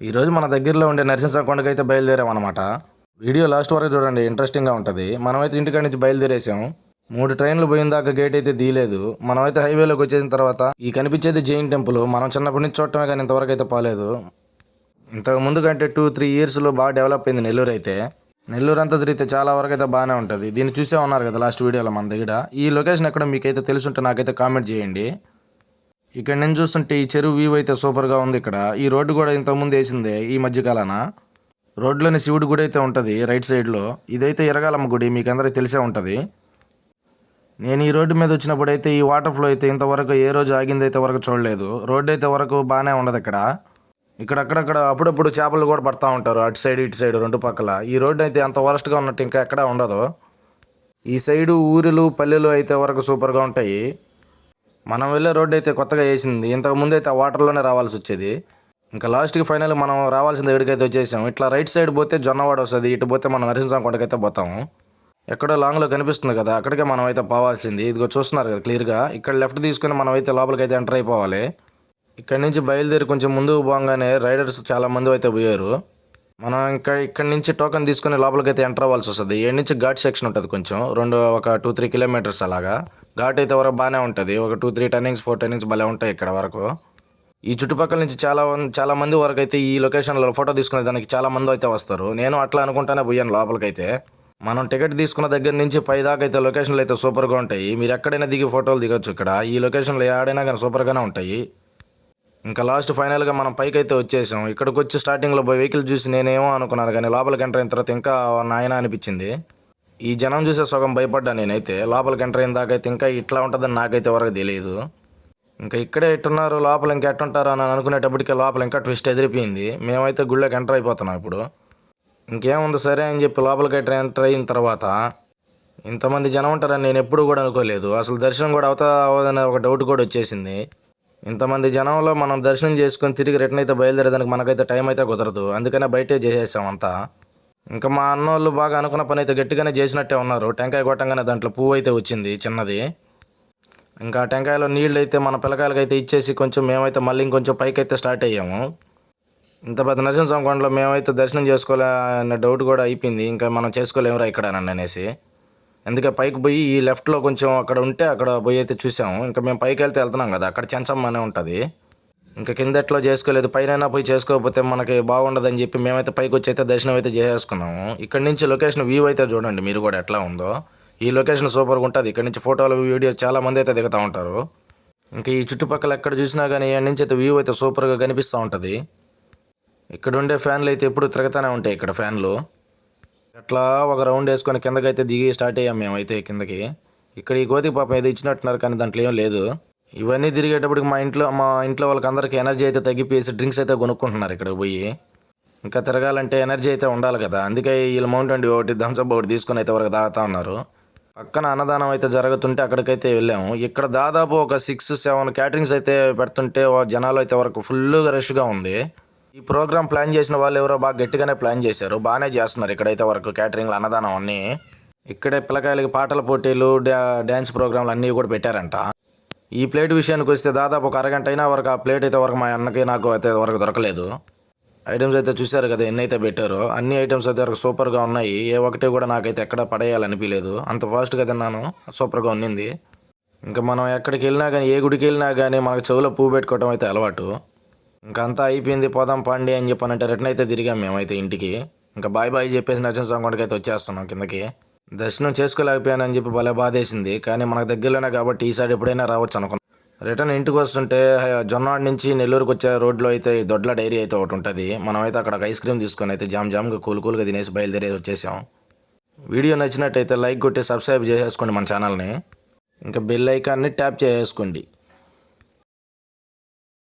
ఈరోజు మన దగ్గరలో ఉండే నరసింహ కొండకైతే బయలుదేరామన్నమాట. వీడియో లాస్ట్ వరకు చూడండి, ఇంట్రెస్టింగ్గా ఉంటుంది. మనమైతే ఇంటికాడ నుంచి బయలుదేరేసాం. 3 ట్రైన్లు పోయిన దాకా గేట్ అయితే తీయలేదు. మనమైతే హైవేలోకి వచ్చేసిన తర్వాత ఈ కనిపించేది జైన్ టెంపుల్. మనం చిన్నప్పటి నుంచి చూడటమే కానీ ఇంతవరకు అయితే పోలేదు. ఇంతకు ముందు కంటే 2-3 ఇయర్స్లో బాగా డెవలప్ అయింది నెల్లూరు అయితే. నెల్లూరు అంతా తిరిగితే చాలా వరకు అయితే బాగానే ఉంటుంది. దీన్ని చూసే ఉన్నారు కదా లాస్ట్ వీడియోలో మన దగ్గర. ఈ లొకేషన్ ఎక్కడ మీకైతే తెలుసుంటే నాకైతే కామెంట్ చేయండి. ఇక్కడ నేను చూస్తుంటే ఈ చెరువు వ్యూ అయితే సూపర్గా ఉంది. ఇక్కడ ఈ రోడ్డు కూడా ఇంతకుముందు వేసిందే ఈ మధ్యకాలాన. రోడ్లోని శివుడి గుడి అయితే ఉంటుంది రైట్ సైడ్లో. ఇదైతే ఎరగాలమ్మ గుడి, మీకు అందరికీ తెలిసే ఉంటుంది. నేను ఈ రోడ్డు మీద వచ్చినప్పుడు అయితే ఈ వాటర్ ఫ్లో అయితే ఇంతవరకు ఏ రోజు ఆగింది అయితే వరకు చూడలేదు. రోడ్డు అయితే వరకు బాగానే ఉండదు ఇక్కడ. అక్కడక్కడ అప్పుడప్పుడు చేపలు కూడా పడతా ఉంటారు, అటు సైడ్ ఇటు సైడ్ రెండు పక్కల. ఈ రోడ్డు అయితే అంత వరస్ట్గా ఉన్నట్టు ఇంకా ఎక్కడా ఉండదు. ఈ సైడు ఊరులు పల్లెలు అయితే వరకు సూపర్గా ఉంటాయి. మనం వెళ్ళే రోడ్డు అయితే కొత్తగా వేసింది. ఇంతకుముందు అయితే ఆ వాటర్లోనే రావాల్సి వచ్చేది. ఇంకా లాస్ట్కి ఫైనల్ మనం రావాల్సిన దగ్గరికి వచ్చేసాం. ఇట్లా రైట్ సైడ్ పోతే జొన్నవాడ వస్తుంది, ఇటు పోతే మనం నరసింహ కొండకైతే పోతాము. ఎక్కడో లాంగ్లో కనిపిస్తుంది కదా, అక్కడికే మనం అయితే పోవాల్సింది. ఇదిగో చూస్తున్నారు కదా క్లియర్గా. ఇక్కడ లెఫ్ట్ తీసుకుని మనం అయితే లోపలికి అయితే ఎంటర్ అయిపోవాలి. ఇక్కడ నుంచి బయలుదేరి కొంచెం ముందుకు పోగానే రైడర్స్ చాలా మంది అయితే పోయారు. మనం ఇక్కడ నుంచి టోకెన్ తీసుకుని లోపలికి అయితే ఎంటర్ అవ్వాల్సి వస్తుంది. ఏడు నుంచి ఘాట్ సెక్షన్ ఉంటుంది కొంచెం, ఒక 2-3 కిలోమీటర్స్ అలాగా. ఘాట్ అయితే వరకు బాగానే ఉంటుంది. ఒక 2-3 టర్నింగ్స్ 4 టర్నింగ్స్ భలే ఉంటాయి ఇక్కడ వరకు. ఈ చుట్టుపక్కల నుంచి చాలా మంది వరకు అయితే ఈ లొకేషన్లో ఫోటో తీసుకునే దానికి చాలా మంది అయితే వస్తారు. నేను అట్లా అనుకుంటానే పోయాను లోపలికైతే. మనం టికెట్ తీసుకున్న దగ్గర నుంచి పై దాకా అయితే లొకేషన్లు అయితే సూపర్గా ఉంటాయి. మీరు ఎక్కడైనా దిగి ఫోటోలు దిగొచ్చు ఇక్కడ. ఈ లొకేషన్లో ఏడైనా కానీ సూపర్గానే ఉంటాయి. ఇంకా లాస్ట్ ఫైనల్గా మనం పైకి అయితే వచ్చేసాం. ఇక్కడికి వచ్చి స్టార్టింగ్లో వెహికల్ చూసి నేనేమో అనుకున్నాను, కానీ లోపలికి ఎంటర్ అయిన తర్వాత ఇంకా నాయన అనిపించింది. ఈ జనం చూసే సగం భయపడ్డా నేనైతే. లోపలికి ఎంటర్ అయిన దాకా అయితే ఇంకా ఇట్లా ఉంటుందని నాకైతే వరకు తెలియదు. ఇంకా ఇక్కడే ఎట్టున్నారు, లోపల ఇంకా ఎట్టుంటారు అని అనుకునేటప్పటికే లోపల ఇంకా ట్విస్ట్ ఎదిరిపోయింది. మేమైతే గుళ్ళోకి ఎంటర్ అయిపోతున్నాం ఇప్పుడు. ఇంకేముంది సరే అని చెప్పి లోపలికి ఎంటర్ అయిన తర్వాత ఇంతమంది జనం ఉంటారని నేను ఎప్పుడు కూడా అనుకోలేదు. అసలు దర్శనం కూడా అవదనే ఒక డౌట్ కూడా వచ్చేసింది. ఇంతమంది జనంలో మనం దర్శనం చేసుకొని తిరిగి రిటర్న్ అయితే బయలుదేరేదానికి మనకైతే టైం అయితే కుదరదు. అందుకనే బయటే చేసేసాం అంతా. ఇంకా మా అన్నోళ్ళు బాగా అనుకున్న పని అయితే గట్టిగానే చేసినట్టే ఉన్నారు. టెంకాయ కొట్టంగానే దాంట్లో పువ్వు అయితే వచ్చింది చిన్నది. ఇంకా టెంకాయలో నీళ్ళు అయితే మన పిల్లకాయలకి అయితే ఇచ్చేసి కొంచెం మేమైతే మళ్ళీ ఇంకొంచెం పైకి అయితే స్టార్ట్ అయ్యాము. ఇంత పెద్ద నరసింహ కొండలో మేమైతే దర్శనం చేసుకోలే అన్న డౌట్ కూడా అయిపోయింది. ఇంకా మనం చేసుకోలేమురా ఇక్కడ అనేసి. అందుకే పైకి పోయి ఈ లెఫ్ట్లో కొంచెం అక్కడ ఉంటే అక్కడ పోయి అయితే చూసాము. ఇంకా మేము పైకి వెళ్తున్నాం కదా, అక్కడ చెంచమ్మ అనే ఉంటుంది. ఇంకా కింద ఎట్లో చేసుకోలేదు, పైన పోయి చేసుకోకపోతే మనకి బాగుండదని చెప్పి మేమైతే పైకి వచ్చి అయితే దర్శనం అయితే చేసేసుకున్నాము. ఇక్కడ నుంచి లొకేషన్ వ్యూ అయితే చూడండి మీరు కూడా ఎట్లా ఉందో. ఈ లొకేషన్ సూపర్గా ఉంటుంది. ఇక్కడ నుంచి ఫోటోలు వీడియో చాలా మంది అయితే దిగుతూ ఉంటారు. ఇంకా ఈ చుట్టుపక్కల ఎక్కడ చూసినా కానీ ఇక్కడ నుంచి అయితే వ్యూ అయితే సూపర్గా కనిపిస్తూ ఉంటుంది. ఇక్కడ ఉండే ఫ్యాన్లు అయితే ఎప్పుడు తిరుగుతూనే ఉంటాయి ఇక్కడ ఫ్యాన్లు. అట్లా ఒక రౌండ్ వేసుకొని కిందకైతే దిగి స్టార్ట్ అయ్యాం మేమైతే కిందకి. ఇక్కడ ఈ కోతికి పాపం ఏదో ఇచ్చినట్టున్నారు కానీ దాంట్లో ఏం లేదు. ఇవన్నీ తిరిగేటప్పటికి మా ఇంట్లో వాళ్ళకి అందరికీ ఎనర్జీ అయితే తగ్గిపోయేసి డ్రింక్స్ అయితే కొనుక్కుంటున్నారు ఇక్కడికి పోయి. ఇంకా తిరగాలంటే ఎనర్జీ అయితే ఉండాలి కదా, అందుకే వీళ్ళు మౌంటైన్ డ్యూ ఒకటి థమ్స్అప్ ఒకటి తీసుకొని అయితే వరకు తాగుతూ ఉన్నారు. పక్కన అన్నదానం అయితే జరుగుతుంటే అక్కడికైతే వెళ్ళాము. ఇక్కడ దాదాపు ఒక 6-7 క్యాటరింగ్స్ అయితే పెడుతుంటే జనాలు అయితే వరకు ఫుల్గా రష్గా ఉంది. ఈ ప్రోగ్రామ్ ప్లాన్ చేసిన వాళ్ళు ఎవరో బాగా గట్టిగానే ప్లాన్ చేశారు, బాగానే చేస్తున్నారు ఇక్కడైతే వరకు క్యాటరింగ్లు అన్నదానం అన్నీ. ఇక్కడే పిల్లకాయలకి పాటల పోటీలు డ్యాన్స్ ప్రోగ్రాంలు అన్నీ కూడా పెట్టారంట. ఈ ప్లేట్ విషయానికి వస్తే దాదాపు ఒక అరగంట అయినా వరకు ఆ ప్లేట్ అయితే వరకు మా అన్నకి నాకు అయితే వరకు దొరకలేదు. ఐటమ్స్ అయితే చూశారు కదా ఎన్ని అయితే పెట్టారో, అన్ని ఐటమ్స్ అయితే వరకు సూపర్గా ఉన్నాయి. ఏ ఒక్కటి కూడా నాకైతే ఎక్కడ పడేయాలనిపించలేదు, అంత ఫాస్ట్గా తిన్నాను, సూపర్గా ఉన్నింది. ఇంకా మనం ఎక్కడికి వెళ్ళినా కానీ ఏ గుడికి వెళ్ళినా కానీ మనకు చెవులో పువ్వు పెట్టుకోవడం అయితే అలవాటు. ఇంకా అంతా అయిపోయింది, పోదాం పాండి అని చెప్పానంటే రిటర్న్ అయితే తిరిగాం మేమైతే ఇంటికి. ఇంకా బాయ్ చెప్పేసి నరసింహ కొండకి అయితే వచ్చేస్తున్నాం కిందకి. దర్శనం చేసుకోలేకపోయానని చెప్పి భలే బాధేసింది, కానీ మనకు దగ్గరలోనే కాబట్టి ఈసారి ఎప్పుడైనా రావచ్చు అనుకున్నాం. రిటర్న్ ఇంటికి వస్తుంటే జొన్నవాడ నుంచి నెల్లూరుకి వచ్చే రోడ్లో అయితే దొడ్ల డైరీ అయితే ఒకటి ఉంటుంది. మనమైతే అక్కడ ఐస్ క్రీమ్ తీసుకొని అయితే జామ్గా కూల్గా తినేసి బయలుదేరి వచ్చేసాం. వీడియో నచ్చినట్టయితే లైక్ కొట్టి సబ్స్క్రైబ్ చేసేసుకోండి మన ఛానల్ని. ఇంకా బెల్ ఐకాన్ని ట్యాప్ చేసుకోండి.